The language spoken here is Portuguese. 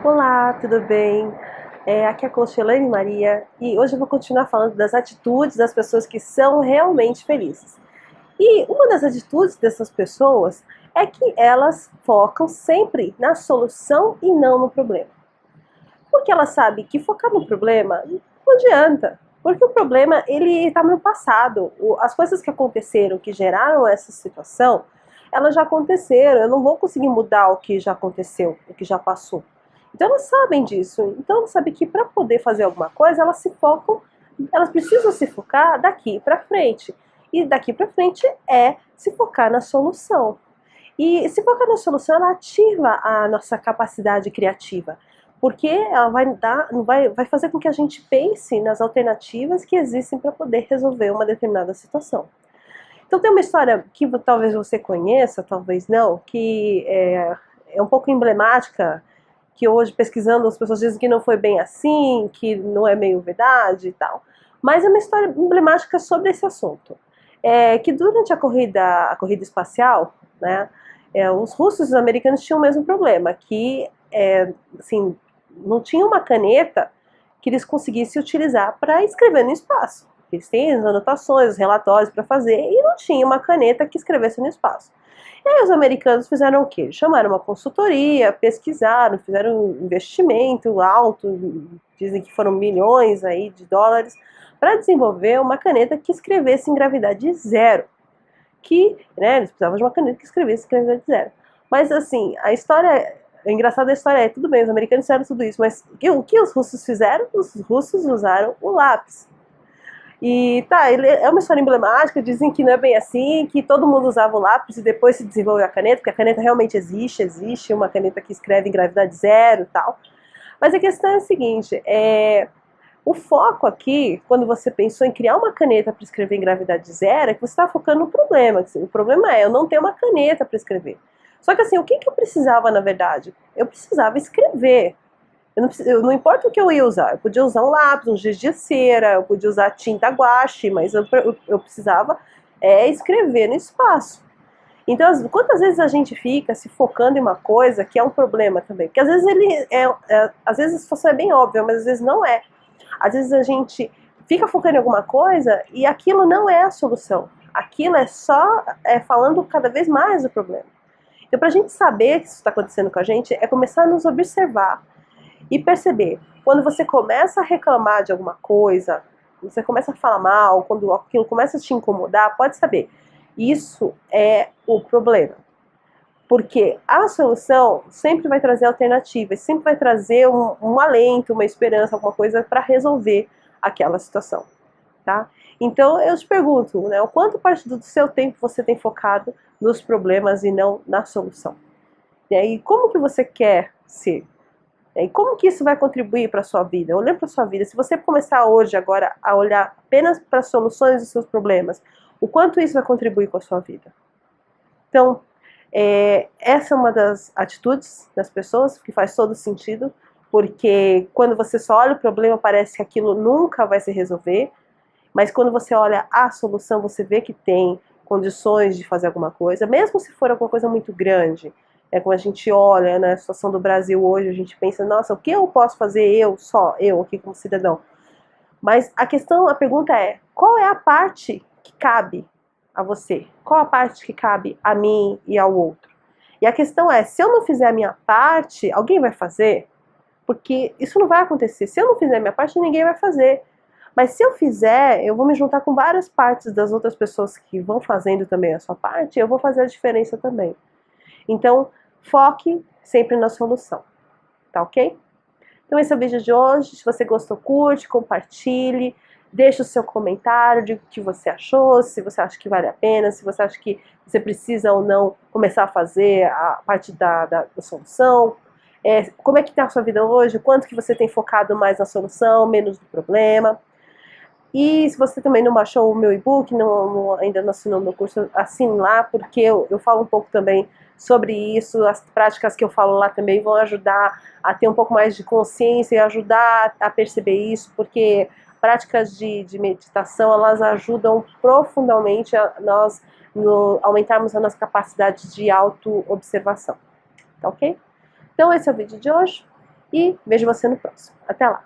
Olá, tudo bem? Aqui é a coach Elaine Maria e hoje eu vou continuar falando das atitudes das pessoas que são realmente felizes. E uma das atitudes dessas pessoas é que elas focam sempre na solução e não no problema. Porque ela sabe que focar no problema não adianta. Porque o problema ele está no passado. As coisas que aconteceram, que geraram essa situação, elas já aconteceram. Eu não vou conseguir mudar o que já aconteceu, o que já passou. Então elas sabem disso. Então elas sabem que para poder fazer alguma coisa, elas se focam, elas precisam se focar daqui para frente. E daqui para frente é se focar na solução. E se focar na solução, ela ativa a nossa capacidade criativa, porque ela vai fazer com que a gente pense nas alternativas que existem para poder resolver uma determinada situação. Então tem uma história que talvez você conheça, talvez não, que é um pouco emblemática, que hoje pesquisando as pessoas dizem que não foi bem assim, que não é meio verdade e tal. Mas é uma história emblemática sobre esse assunto. Que durante a corrida espacial, né, os russos e os americanos tinham o mesmo problema, que assim, não tinha uma caneta que eles conseguissem utilizar para escrever no espaço. Eles têm as anotações, os relatórios para fazer, e não tinha uma caneta que escrevesse no espaço. E aí os americanos fizeram o quê? Chamaram uma consultoria, pesquisaram, fizeram um investimento alto, dizem que foram milhões aí de dólares, para desenvolver uma caneta que escrevesse em gravidade zero. Eles precisavam de uma caneta que escrevesse em gravidade zero. Mas assim, o engraçado da história tudo bem, os americanos fizeram tudo isso, mas o que os russos fizeram? Os russos usaram o lápis. E ele é uma história emblemática, dizem que não é bem assim, que todo mundo usava o lápis e depois se desenvolveu a caneta, porque a caneta realmente existe uma caneta que escreve em gravidade zero e tal. Mas a questão é a seguinte, o foco aqui, quando você pensou em criar uma caneta para escrever em gravidade zero, é que você está focando no problema. O problema é eu não ter uma caneta para escrever. Só que assim, o que eu precisava na verdade? Eu precisava escrever. Não importa o que eu ia usar, eu podia usar um lápis, um giz de cera, eu podia usar tinta guache, mas eu precisava escrever no espaço. Então, quantas vezes a gente fica se focando em uma coisa que é um problema também? Porque às vezes às vezes a situação é bem óbvia, mas às vezes não é. Às vezes a gente fica focando em alguma coisa e aquilo não é a solução. Aquilo é só falando cada vez mais do problema. Então, para a gente saber que isso está acontecendo com a gente, é começar a nos observar e perceber. Quando você começa a reclamar de alguma coisa, você começa a falar mal, quando aquilo começa a te incomodar, pode saber. Isso é o problema. Porque a solução sempre vai trazer alternativas, sempre vai trazer um alento, uma esperança, alguma coisa para resolver aquela situação, tá? Então eu te pergunto, né, o quanto parte do seu tempo você tem focado nos problemas e não na solução? E aí, como que você quer ser? E como que isso vai contribuir para a sua vida? Olhando para a sua vida, se você começar hoje, agora, a olhar apenas para as soluções dos seus problemas, o quanto isso vai contribuir com a sua vida? Então, essa é uma das atitudes das pessoas que faz todo sentido, porque quando você só olha o problema, parece que aquilo nunca vai se resolver, mas quando você olha a solução, você vê que tem condições de fazer alguma coisa, mesmo se for alguma coisa muito grande. Quando a gente olha na situação do Brasil hoje, a gente pensa, nossa, o que eu posso fazer eu aqui como cidadão? Mas a pergunta é, qual é a parte que cabe a você? Qual a parte que cabe a mim e ao outro? E a questão é, se eu não fizer a minha parte, alguém vai fazer? Porque isso não vai acontecer. Se eu não fizer a minha parte, ninguém vai fazer. Mas se eu fizer, eu vou me juntar com várias partes das outras pessoas que vão fazendo também a sua parte, e eu vou fazer a diferença também. Então, foque sempre na solução, tá ok? Então esse é o vídeo de hoje, se você gostou, curte, compartilhe, deixe o seu comentário de o que você achou, se você acha que vale a pena, se você acha que você precisa ou não começar a fazer a parte da solução, como é que está a sua vida hoje, quanto que você tem focado mais na solução, menos no problema. E se você também não baixou o meu e-book, ainda não assinou o meu curso, assine lá, porque eu falo um pouco também sobre isso, as práticas que eu falo lá também vão ajudar a ter um pouco mais de consciência e ajudar a perceber isso, porque práticas de meditação, elas ajudam profundamente a nós aumentarmos a nossa capacidade de auto-observação, tá ok? Então esse é o vídeo de hoje, e vejo você no próximo. Até lá!